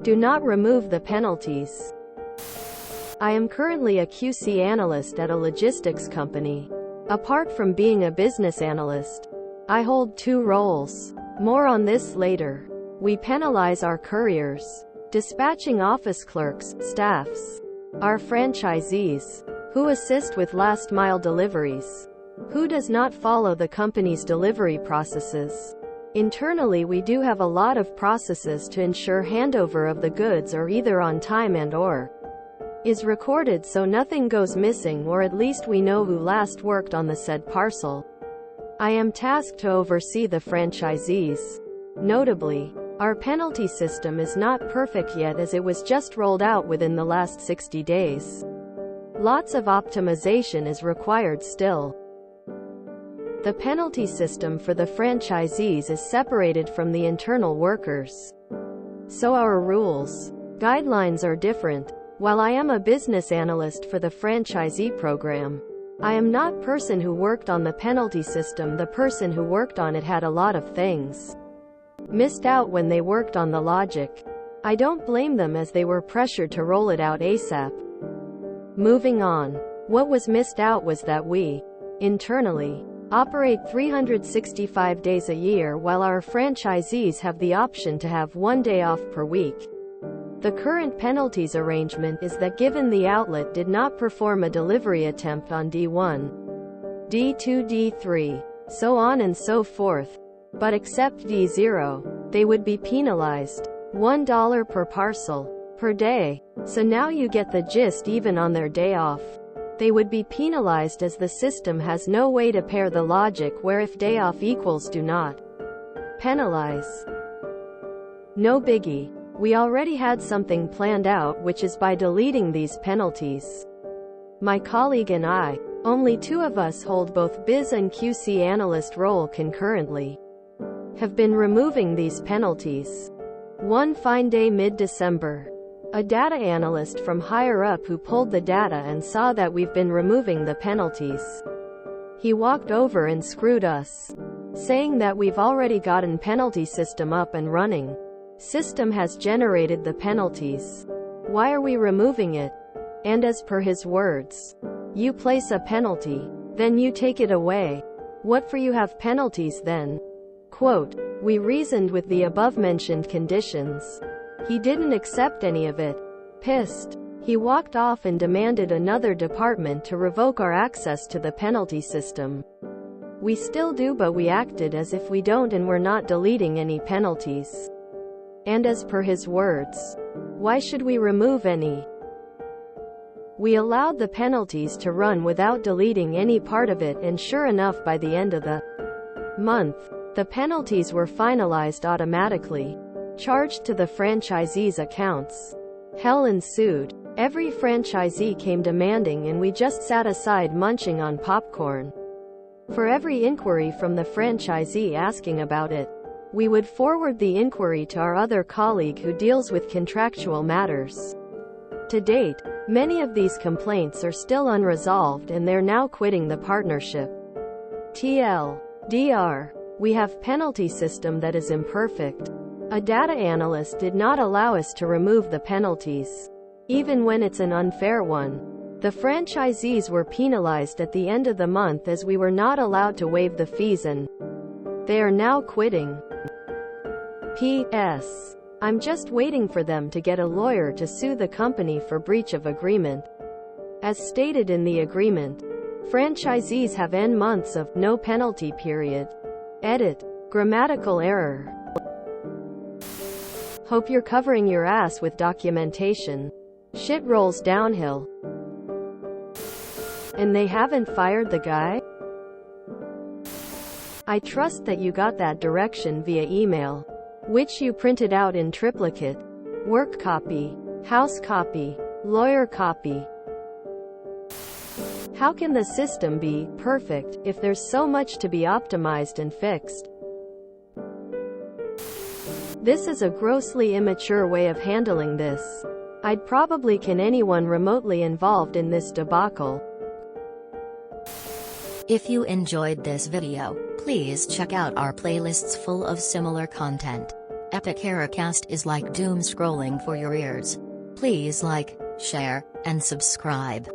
Do not remove the penalties. I am currently a QC analyst at a logistics company. Apart from being a business analyst, I hold two roles. More on this later. We penalize our couriers, dispatching office clerks, staffs, our franchisees, who assist with last-mile deliveries, who does not follow the company's delivery processes. Internally, we do have a lot of processes to ensure handover of the goods are either on time and/or is recorded so nothing goes missing, or at least we know who last worked on the said parcel. I am tasked to oversee the franchisees. Notably, our penalty system is not perfect yet, as it was just rolled out within the last 60 days. Lots of optimization is required still. The penalty system for the franchisees is separated from the internal workers. So our rules, guidelines are different. While I am a business analyst for the franchisee program, I am not person who worked on the penalty system. The person who worked on it had a lot of things missed out when they worked on the logic. I don't blame them, as they were pressured to roll it out ASAP. Moving on. What was missed out was that we, internally, operate 365 days a year, while our franchisees have the option to have 1 day off per week. The current penalties arrangement is that given the outlet did not perform a delivery attempt on D1, D2, D3, so on and so forth, but except D0, they would be penalized $1 per parcel, per day. So now you get the gist. Even on their day off, they would be penalized, as the system has no way to pair the logic where if day off equals do not penalize. No biggie. We already had something planned out, which is by deleting these penalties. My colleague and I, only two of us hold both biz and QC analyst role concurrently, have been removing these penalties. One fine day mid-December, a data analyst from higher up who pulled the data and saw that we've been removing the penalties, he walked over and screwed us, saying that we've already gotten penalty system up and running. System has generated the penalties. Why are we removing it? And as per his words, you place a penalty, then you take it away. What for you have penalties then? Quote, we reasoned with the above-mentioned conditions. He didn't accept any of it. Pissed, he walked off and demanded another department to revoke our access to the penalty system. We still do, but we acted as if we don't, and we're not deleting any penalties. And as per his words, why should we remove any? We allowed the penalties to run without deleting any part of it, and sure enough, by the end of the month, the penalties were finalized automatically, charged to the franchisees' accounts. Hell ensued. Every franchisee came demanding, and we just sat aside munching on popcorn. For every inquiry from the franchisee asking about it, we would forward the inquiry to our other colleague who deals with contractual matters. To date, many of these complaints are still unresolved, and they're now quitting the partnership. TLDR. We have penalty system that is imperfect. A data analyst did not allow us to remove the penalties, even when it's an unfair one. The franchisees were penalized at the end of the month, as we were not allowed to waive the fees, and they are now quitting. P.S. I'm just waiting for them to get a lawyer to sue the company for breach of agreement. As stated in the agreement, franchisees have N months of no penalty period. Edit. Grammatical error. Hope you're covering your ass with documentation. Shit rolls downhill. And they haven't fired the guy? I trust that you got that direction via email, which you printed out in triplicate. Work copy, house copy, lawyer copy. How can the system be perfect if there's so much to be optimized and fixed? This is a grossly immature way of handling this. I'd probably can anyone remotely involved in this debacle. If you enjoyed this video, please check out our playlists full of similar content. Epic Haircast is like doom scrolling for your ears. Please like, share, and subscribe.